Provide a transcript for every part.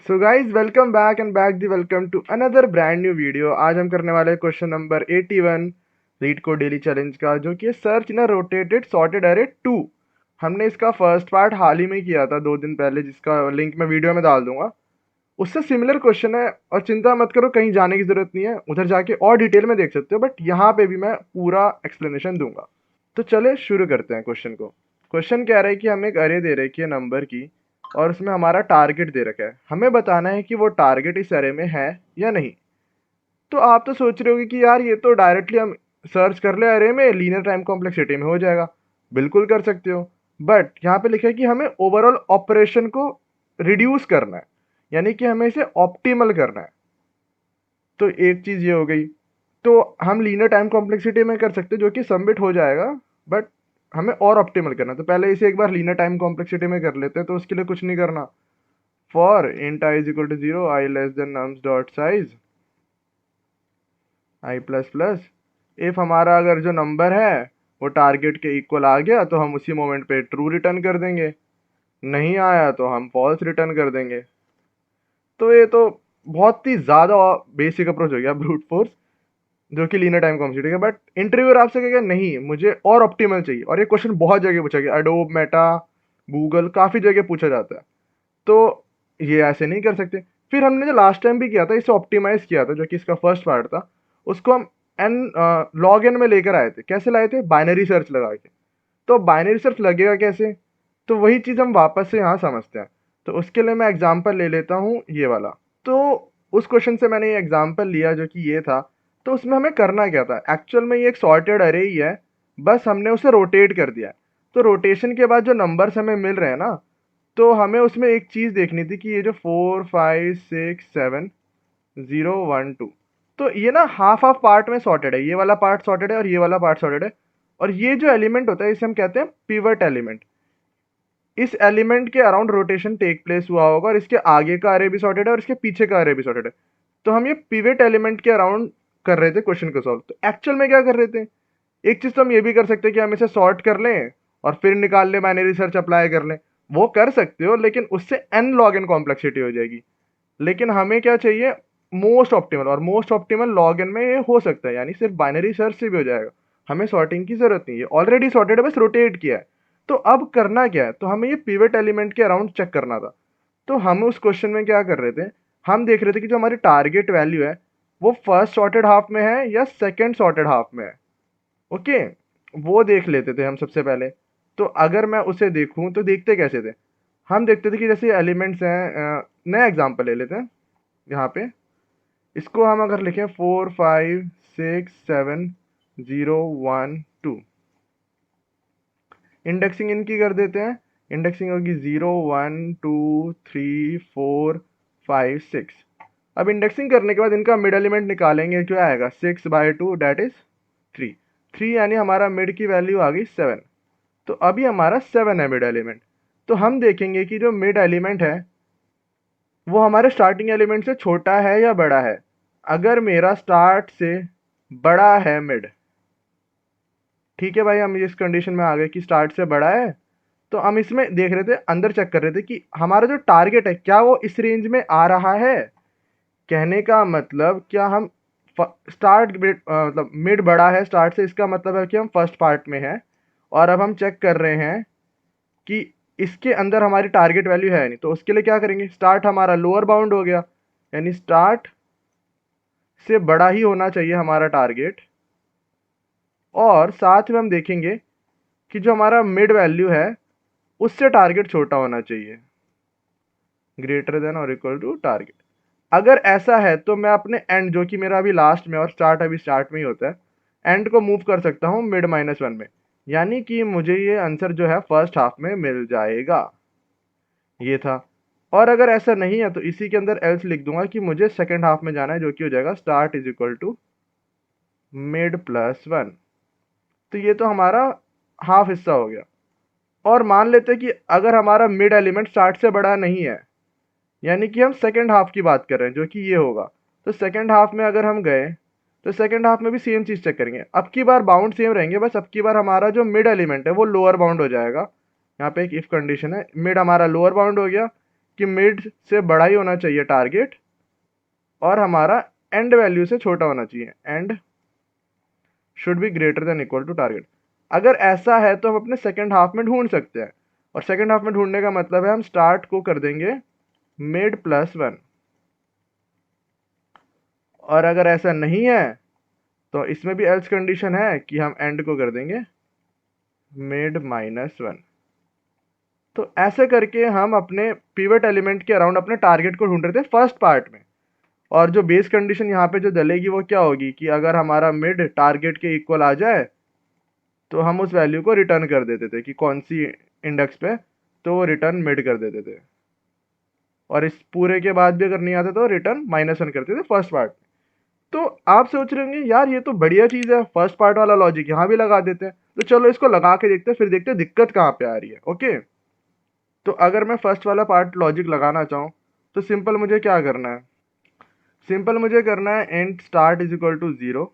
So guys welcome back and back the welcome to another brand new video. आज हम करने वाले हैं question number 81 LeetCode daily challenge का, जो कि सर्च इन रोटेटेड सॉर्टेड अरे 2। हमने इसका फर्स्ट पार्ट हाल ही में किया था 2 दिन पहले, जिसका लिंक मैं वीडियो में डाल दूंगा। उससे सिमिलर क्वेश्चन है और चिंता मत करो, कहीं जाने की जरूरत नहीं है, उधर जाके और डिटेल में देख सकते हो, बट यहाँ पे भी मैं पूरा एक्सप्लेनेशन दूंगा। तो चले शुरू करते हैं क्वेश्चन को। क्वेश्चन कह रहा है कि हमें एक अरे दे रखी है नंबर की, और उसमें हमारा टारगेट दे रखा है। हमें बताना है कि वो टारगेट इस अरे में है या नहीं। तो आप तो सोच रहे होगे कि यार ये तो डायरेक्टली हम सर्च कर ले अरे में, लीनियर टाइम कॉम्प्लेक्सिटी में हो जाएगा। बिल्कुल कर सकते हो, बट यहाँ पे लिखा है कि हमें ओवरऑल ऑपरेशन को रिड्यूस करना है, यानी कि हमें इसे ऑप्टिमल करना है। तो एक चीज़ ये हो गई। तो हम लीनियर टाइम कॉम्प्लेक्सिटी में कर सकते हैं, जो कि सबमिट हो जाएगा, बट हमें और ऑप्टिमल करना है। तो पहले इसे एक बार लीनियर टाइम कॉम्प्लेक्सिटी में कर लेते हैं। तो उसके लिए कुछ नहीं करना। For int i is equal to 0, i less than nums dot size i plus plus. If हमारा अगर जो नंबर है वो टारगेट के इक्वल आ गया तो हम उसी मोमेंट पे ट्रू रिटर्न कर देंगे, नहीं आया तो हम फॉल्स रिटर्न कर देंगे। तो ये तो बहुत ही ज़्यादा बेसिक अप्रोच हो गया, ब्रूट फोर्स, जो कि लीनियर टाइम कॉम्प्लेक्सिटी है। बट इंटरव्यूअर आपसे कहेगा नहीं, मुझे और ऑप्टिमल चाहिए, और ये क्वेश्चन बहुत जगह पूछा गया, एडोब, मेटा, गूगल, काफ़ी जगह पूछा जाता है। तो ये ऐसे नहीं कर सकते। फिर हमने जो लास्ट टाइम भी किया था, इसे ऑप्टिमाइज किया था, जो कि इसका फर्स्ट पार्ट था, उसको हम एन लॉग एन में लेकर आए थे। कैसे लाए थे? बाइनरी सर्च लगा के। तो बाइनरी सर्च लगेगा कैसे? तो वही चीज़ हम वापस से यहाँ समझते हैं। तो उसके लिए मैं एग्जांपल ले लेता हूँ ये वाला। तो उस क्वेश्चन से मैंने ये एग्जांपल लिया, जो कि ये था। तो उसमें हमें करना क्या था? एक्चुअल में ये एक सॉर्टेड अरे ही है, बस हमने उसे रोटेट कर दिया। तो रोटेशन के बाद जो नंबर्स हमें मिल रहे हैं ना, तो हमें उसमें एक चीज़ देखनी थी कि ये जो 4 5 6 7 0 1 2, तो ये ना हाफ हाफ पार्ट में सॉर्टेड है। ये वाला पार्ट सॉर्टेड है और ये वाला पार्ट सॉर्टेड है। और ये जो एलिमेंट होता है इसे हम कहते हैं पिवट एलिमेंट। इस एलिमेंट के अराउंड रोटेशन टेक प्लेस हुआ होगा, और इसके आगे का अरे भी सॉर्टेड है और इसके पीछे का अरे भी सॉर्टेड है। तो हम ये पिवट एलिमेंट के अराउंड कर रहे थे क्वेश्चन को सॉल्व। तो एक्चुअल में क्या कर रहे थे? एक चीज़ तो हम ये भी कर सकते हैं कि हम इसे सॉर्ट कर लें और फिर निकाल लें, बाइनरी सर्च अप्लाई कर लें। वो कर सकते हो, लेकिन उससे एन लॉग एन कॉम्प्लेक्सिटी हो जाएगी। लेकिन हमें क्या चाहिए? मोस्ट ऑप्टिमल, और मोस्ट ऑप्टिमल लॉग एन में ये हो सकता है, यानी सिर्फ बाइनरी सर्च से भी हो जाएगा। हमें सॉर्टिंग की जरूरत नहीं है, ऑलरेडी सॉर्टेड है, बस रोटेट किया है। तो अब करना क्या है? तो हमें ये पिवट एलिमेंट के अराउंड चेक करना था। तो हम उस क्वेश्चन में क्या कर रहे थे? हम देख रहे थे कि जो हमारी टारगेट वैल्यू है वो फर्स्ट सॉर्टेड हाफ में है या सेकेंड सॉर्टेड हाफ में है। ओके, वो देख लेते थे हम सबसे पहले। तो अगर मैं उसे देखूं तो देखते कैसे थे? हम देखते थे कि जैसे एलिमेंट्स हैं, नया एग्जांपल ले लेते हैं यहाँ पे। इसको हम अगर लिखें 4 5 6 7 0 1 2, इंडेक्सिंग इनकी कर देते हैं। इंडेक्सिंग होगी 0 1 2 3 4 5 6। अब इंडेक्सिंग करने के बाद इनका मिड एलिमेंट निकालेंगे, क्या आएगा? 6/2 डेट इज 3। 3 यानी हमारा मिड की वैल्यू आ गई 7। तो अभी हमारा 7 है मिड एलिमेंट। तो हम देखेंगे कि जो मिड एलिमेंट है वो हमारे स्टार्टिंग एलिमेंट से छोटा है या बड़ा है। अगर मेरा स्टार्ट से बड़ा है मिड, ठीक है भाई, हम इस कंडीशन में आ गए कि स्टार्ट से बड़ा है। तो हम इसमें देख रहे थे, अंदर चेक कर रहे थे कि हमारा जो टारगेट है क्या वो इस रेंज में आ रहा है। कहने का मतलब क्या हम स्टार्ट मतलब मिड बड़ा है स्टार्ट से, इसका मतलब है कि हम फर्स्ट पार्ट में हैं। और अब हम चेक कर रहे हैं कि इसके अंदर हमारी टारगेट वैल्यू है नहीं। तो उसके लिए क्या करेंगे? स्टार्ट हमारा लोअर बाउंड हो गया, यानी स्टार्ट से बड़ा ही होना चाहिए हमारा टारगेट। और साथ में हम देखेंगे कि जो हमारा मिड वैल्यू है उससे टारगेट छोटा होना चाहिए, ग्रेटर देन और इक्वल टू टारगेट। अगर ऐसा है तो मैं अपने एंड, जो कि मेरा अभी लास्ट में और स्टार्ट अभी स्टार्ट में ही होता है, एंड को मूव कर सकता हूँ मिड -1 में। यानी कि मुझे ये आंसर जो है फर्स्ट हाफ में मिल जाएगा। ये था। और अगर ऐसा नहीं है तो इसी के अंदर एल्स लिख दूंगा कि मुझे सेकेंड हाफ में जाना है, जो कि हो जाएगा स्टार्ट इज इक्वल टू मिड+1। तो ये तो हमारा हाफ हिस्सा हो गया। और मान लेते हैं कि अगर हमारा मिड एलिमेंट स्टार्ट से बड़ा नहीं है, यानी कि हम सेकेंड हाफ की बात कर रहे हैं, जो कि ये होगा। तो सेकेंड हाफ में अगर हम गए तो सेकेंड हाफ में भी सेम चीज़ चेक करेंगे। अब की बार बाउंड सेम रहेंगे, बस अब की बार हमारा जो मिड एलिमेंट है वो लोअर बाउंड हो जाएगा। यहाँ पे एक इफ कंडीशन है, मिड हमारा लोअर बाउंड हो गया, कि मिड से बड़ा ही होना चाहिए टारगेट और हमारा एंड वैल्यू से छोटा होना चाहिए, and should be greater than equal to target. अगर ऐसा है तो हम अपने सेकेंड हाफ में ढूंढ सकते हैं, और सेकेंड हाफ में ढूंढने का मतलब है हम स्टार्ट को कर देंगे मिड प्लस 1, और अगर ऐसा नहीं है तो इसमें भी एल्स कंडीशन है कि हम एंड को कर देंगे मिड -1। तो ऐसे करके हम अपने पिवट एलिमेंट के अराउंड अपने टारगेट को ढूंढ रहे थे फर्स्ट पार्ट में। और जो बेस कंडीशन यहाँ पे जो डलेगी वो क्या होगी कि अगर हमारा मिड टारगेट के इक्वल आ जाए तो हम उस वैल्यू को रिटर्न कर देते थे कि कौन सी इंडेक्स पे, तो वो रिटर्न मिड कर देते थे। और इस पूरे के बाद भी अगर नहीं आता तो रिटर्न -1 करते थे फर्स्ट पार्ट। तो आप सोच रहे होंगे यार ये तो बढ़िया चीज़ है, फर्स्ट पार्ट वाला लॉजिक यहाँ भी लगा देते हैं। तो चलो इसको लगा के देखते हैं, फिर देखते हैं दिक्कत कहाँ पे आ रही है। ओके, तो अगर मैं फर्स्ट वाला पार्ट लॉजिक लगाना चाहूँ तो सिंपल मुझे क्या करना है, सिंपल मुझे करना है int start is equal to 0,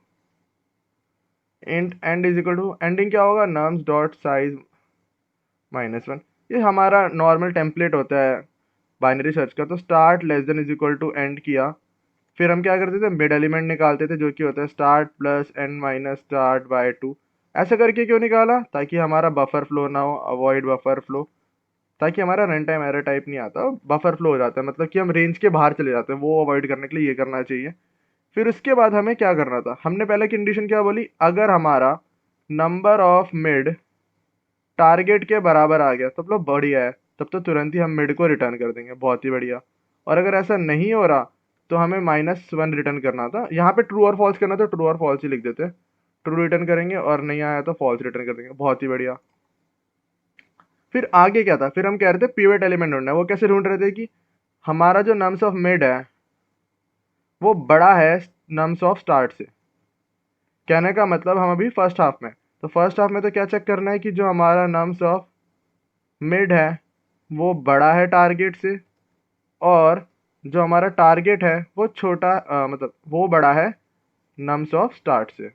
int end is equal to, ending क्या होगा नम्स डॉट साइज -1। ये हमारा नॉर्मल टेम्पलेट होता है बाइनरी सर्च का। तो start less than is equal to end किया, फिर हम क्या करते थे मिड एलिमेंट निकालते थे जो कि होता है start plus and minus start by 2। ऐसे करके क्यों निकाला, ताकि हमारा बफर फ्लो ना हो, अवॉइड बफर फ्लो, ताकि हमारा रन टाइम एरर टाइप नहीं आता, बफर फ्लो हो जाता है, मतलब कि हम रेंज के बाहर चले जाते हैं, वो अवॉइड करने के लिए ये करना चाहिए। फिर उसके बाद हमें क्या करना था, हमने पहले कंडीशन क्या बोली, अगर हमारा नंबर ऑफ मिड टारगेट के बराबर आ गया तब तो बढ़िया है, तब तो तुरंत ही हम मिड को रिटर्न कर देंगे, बहुत ही बढ़िया। और अगर ऐसा नहीं हो रहा तो हमें -1 रिटर्न करना था। यहाँ पे ट्रू और फॉल्स करना, तो ट्रू और फॉल्स ही लिख देते, ट्रू रिटर्न करेंगे, और नहीं आया तो फॉल्स रिटर्न कर देंगे, बहुत ही बढ़िया। फिर आगे क्या था, फिर हम कह रहे थे पिवट एलिमेंट ढूंढना है। वो कैसे ढूंढ रहे थे कि हमारा जो नम्स ऑफ मिड है वो बड़ा है नम्स ऑफ स्टार्ट से। कहने का मतलब हम अभी फर्स्ट हाफ में, तो फर्स्ट हाफ में तो क्या चेक करना है कि जो हमारा नम्स ऑफ मिड है वो बड़ा है टारगेट से, और जो हमारा टारगेट है वो छोटा मतलब वो बड़ा है नम्स ऑफ स्टार्ट से।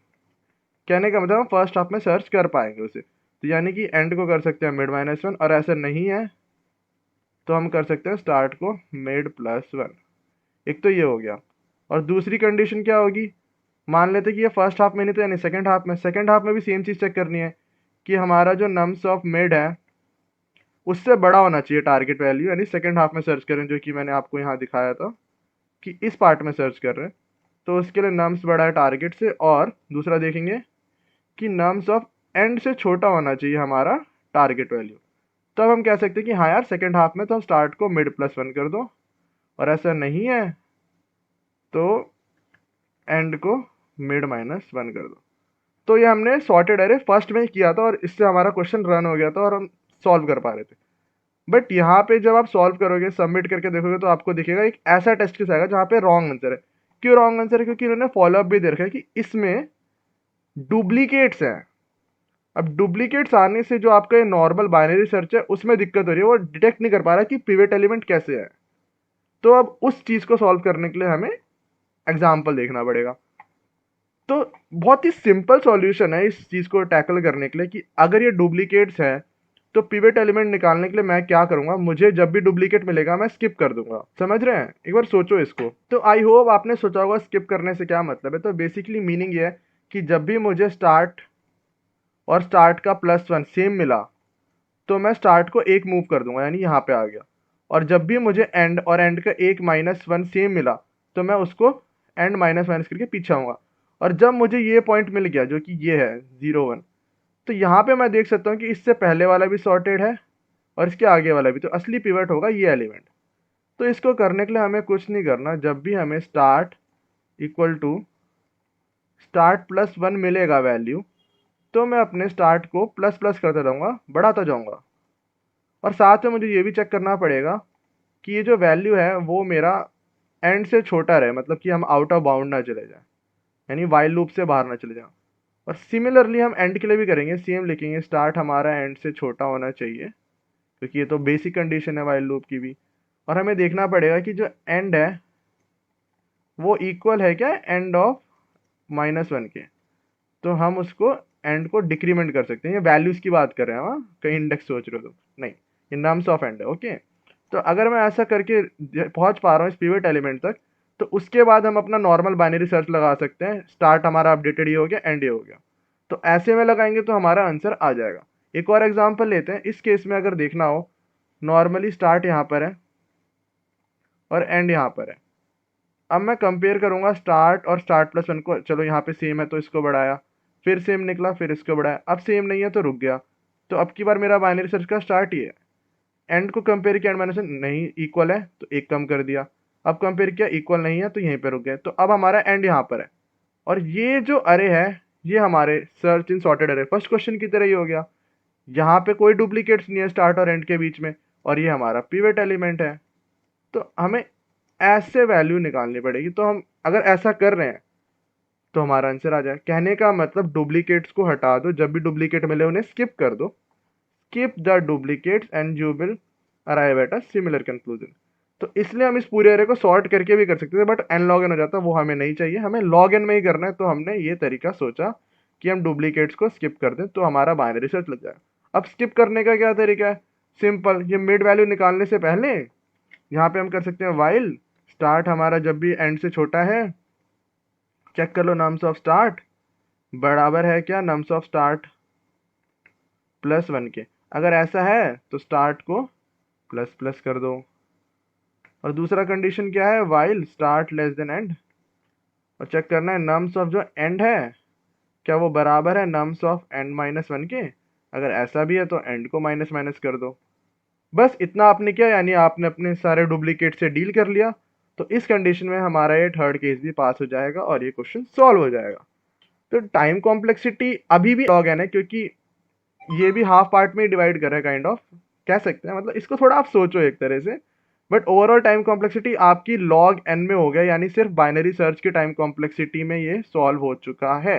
कहने का मतलब हम फर्स्ट हाफ में सर्च कर पाएंगे उसे, तो यानी कि एंड को कर सकते हैं मिड -1, और ऐसा नहीं है तो हम कर सकते हैं स्टार्ट को मिड +1। एक तो ये हो गया। और दूसरी कंडीशन क्या होगी, मान लेते कि ये फर्स्ट हाफ में नहीं तो यानी सेकंड हाफ में, सेकंड हाफ में भी सेम चीज़ चेक करनी है कि हमारा जो नम्स ऑफ मिड है उससे बड़ा होना चाहिए टारगेट वैल्यू, यानी सेकंड हाफ में सर्च करें, जो कि मैंने आपको यहाँ दिखाया था कि इस पार्ट में सर्च कर रहे हैं। तो उसके लिए नम्स बड़ा है टारगेट से, और दूसरा देखेंगे कि नम्स ऑफ एंड से छोटा होना चाहिए हमारा टारगेट वैल्यू। तब हम कह सकते हैं कि हाँ यार सेकंड हाफ में तो हम स्टार्ट को मिड +1 कर दो, और ऐसा नहीं है तो एंड को मिड -1 कर दो। तो ये हमने सॉर्टेड एरे फर्स्ट में ही किया था, और इससे हमारा क्वेश्चन रन हो गया था और हम सॉल्व कर पा रहे थे। बट यहाँ पे जब आप सॉल्व करोगे, सबमिट करके देखोगे, तो आपको दिखेगा एक ऐसा टेस्ट केस आएगा जहाँ पे रॉन्ग आंसर है। क्यों रॉन्ग आंसर है, क्योंकि इन्होंने फॉलोअप भी दे रखा है कि इसमें डुप्लीकेट्स हैं। अब डुप्लीकेट्स आने से जो आपका ये नॉर्मल बाइनरी सर्च है उसमें दिक्कत हो रही है, वो डिटेक्ट नहीं कर पा रहा कि पिवट एलिमेंट कैसे है। तो अब उस चीज़ को सॉल्व करने के लिए हमें एग्जाम्पल देखना पड़ेगा। तो बहुत ही सिंपल सॉल्यूशन है इस चीज़ को टैकल करने के लिए कि अगर ये डुप्लीकेट्स हैं तो पिवट एलिमेंट निकालने के लिए मैं क्या करूंगा, मुझे जब भी डुप्लीकेट मिलेगा मैं स्किप कर दूंगा। समझ रहे हैं, एक बार सोचो इसको। तो आई होप आपने सोचा होगा स्किप करने से क्या मतलब है। तो बेसिकली मीनिंग ये है कि जब भी मुझे स्टार्ट और स्टार्ट का +1 सेम मिला तो मैं स्टार्ट को एक मूव कर दूंगा, यानी यहाँ पे आ गया। और जब भी मुझे एंड और एंड का एक -1 सेम मिला तो मैं उसको एंड माइनस करके पीछे आऊँगा। और जब मुझे ये पॉइंट मिल गया जो कि ये है 0 1, तो यहाँ पे मैं देख सकता हूँ कि इससे पहले वाला भी सॉर्टेड है और इसके आगे वाला भी, तो असली पिवट होगा ये एलिमेंट। तो इसको करने के लिए हमें कुछ नहीं करना, जब भी हमें स्टार्ट इक्वल टू स्टार्ट +1 मिलेगा वैल्यू, तो मैं अपने स्टार्ट को प्लस प्लस करता जाऊँगा, बढ़ाता जाऊँगा। और साथ में मुझे ये भी चेक करना पड़ेगा कि ये जो वैल्यू है वो मेरा एंड से छोटा रहे, मतलब कि हम आउट ऑफ बाउंड ना चले जाए, यानी वाइल लूप से बाहर ना चले जाए। और सिमिलरली हम एंड के लिए भी करेंगे, सेम लिखेंगे स्टार्ट हमारा एंड से छोटा होना चाहिए, क्योंकि ये तो बेसिक कंडीशन है वाइल लूप की भी। और हमें देखना पड़ेगा कि जो एंड है वो इक्वल है क्या एंड ऑफ -1 के। तो हम उसको एंड को डिक्रीमेंट कर सकते हैं, ये वैल्यूज की बात कर रहे हैं, हाँ कहीं इंडेक्स सोच रहे हो तो नहीं, ये नम्स ऑफ एंड है। ओके, तो अगर मैं ऐसा करके पहुंच पा रहा हूँ इस पिवट एलिमेंट तक, तो उसके बाद हम अपना नॉर्मल बाइनरी सर्च लगा सकते हैं। स्टार्ट हमारा अपडेटेड ये हो गया, एंड ये हो गया। तो ऐसे में लगाएंगे तो हमारा आंसर आ जाएगा। एक और एग्जांपल लेते हैं। इस केस में अगर देखना हो, नॉर्मली स्टार्ट यहाँ पर है और एंड यहाँ पर है। अब मैं कंपेयर करूंगा स्टार्ट और स्टार्ट प्लस वन को। चलो यहाँ पे सेम है तो इसको बढ़ाया, फिर सेम निकला, फिर इसको बढ़ाया, अब सेम नहीं है तो रुक गया। तो अब की बार मेरा बाइनरी सर्च का स्टार्ट ही है। एंड को कंपेयर किया, एंड माइनस नहीं इक्वल है तो एक कम कर दिया। अब कंपेयर किया, इक्वल नहीं है तो यहीं पे रुक गए। तो अब हमारा एंड यहाँ पर है, और ये जो अरे है ये हमारे सर्च इन सॉर्टेड अरे फर्स्ट क्वेश्चन की तरह ही हो गया। यहाँ पे कोई डुप्लीकेट्स नहीं है स्टार्ट और एंड के बीच में, और ये हमारा पिवट एलिमेंट है। तो हमें ऐसे वैल्यू निकालनी पड़ेगी। तो हम अगर ऐसा कर रहे हैं तो हमारा आंसर आ जाए। कहने का मतलब डुप्लीकेट्स को हटा दो, जब भी डुप्लीकेट मिले उन्हें स्किप कर दो। Skip the duplicates and you will arrive at a similar conclusion. तो इसलिए हम इस पूरे एरे को सॉर्ट करके भी कर सकते थे, बट एन लॉग एन हो जाता, वो हमें नहीं चाहिए, हमें लॉग एन में ही करना है। तो हमने ये तरीका सोचा कि हम डुप्लीकेट्स को स्किप कर दें तो हमारा बाइनरी सर्च लग जाए। अब स्किप करने का क्या तरीका है? सिंपल, ये मिड वैल्यू निकालने से पहले यहाँ पे हम कर सकते हैं वाइल स्टार्ट हमारा जब भी एंड से छोटा है, चेक कर लो नम्स ऑफ स्टार्ट बराबर है क्या nums of start plus one के। अगर ऐसा है तो स्टार्ट को प्लस प्लस कर दो। और दूसरा कंडीशन क्या है? While start less then and, और चेक करना है नम्स ऑफ जो एंड है क्या वो बराबर है nums of and minus one के। अगर ऐसा भी है तो एंड को माइनस माइनस कर दो। बस इतना आपने किया, यानी आपने अपने सारे डुप्लीकेट से डील कर लिया। तो इस कंडीशन में हमारा ये थर्ड केस भी पास हो जाएगा और ये क्वेश्चन सॉल्व हो जाएगा। तो टाइम कॉम्प्लेक्सिटी अभी भी लॉग एन है, क्योंकि ये भी हाफ पार्ट में डिवाइड कर रहा है, काइंड ऑफ कह सकते हैं। मतलब इसको थोड़ा आप सोचो एक तरह से, बट ओवरऑल टाइम कॉम्प्लेक्सिटी आपकी लॉग एन में हो गया, यानी सिर्फ बाइनरी सर्च की टाइम कॉम्प्लेक्सिटी में ये सॉल्व हो चुका है।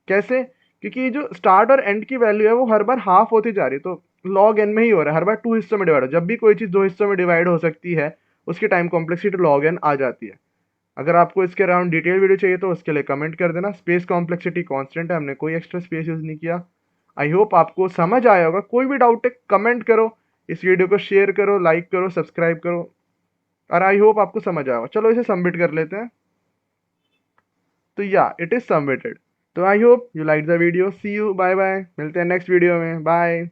कैसे? क्योंकि जो स्टार्ट और एंड की वैल्यू है वो हर बार हाफ होती जा रही है, तो लॉग एन में ही हो रहा है, हर बार टू हिस्सों में डिवाइड हो। जब भी कोई चीज़ दो हिस्सों में डिवाइड हो सकती है उसकी टाइम कॉम्प्लेक्सिटी लॉग एन आ जाती है। अगर आपको इसके अराउंड डिटेल वीडियो चाहिए तो उसके लिए कमेंट कर देना। स्पेस कॉम्प्लेक्सिटी कांस्टेंट है, हमने कोई एक्स्ट्रा स्पेस यूज नहीं किया। आई होप आपको समझ आया होगा। कोई भी डाउट है कमेंट करो, इस वीडियो को शेयर करो, लाइक करो, सब्सक्राइब करो, और आई होप आपको समझ आया होगा। चलो इसे सबमिट कर लेते हैं। तो या इट इज सबमिटेड। तो I hope you like the video. See you, bye bye, मिलते हैं नेक्स्ट वीडियो में, बाय।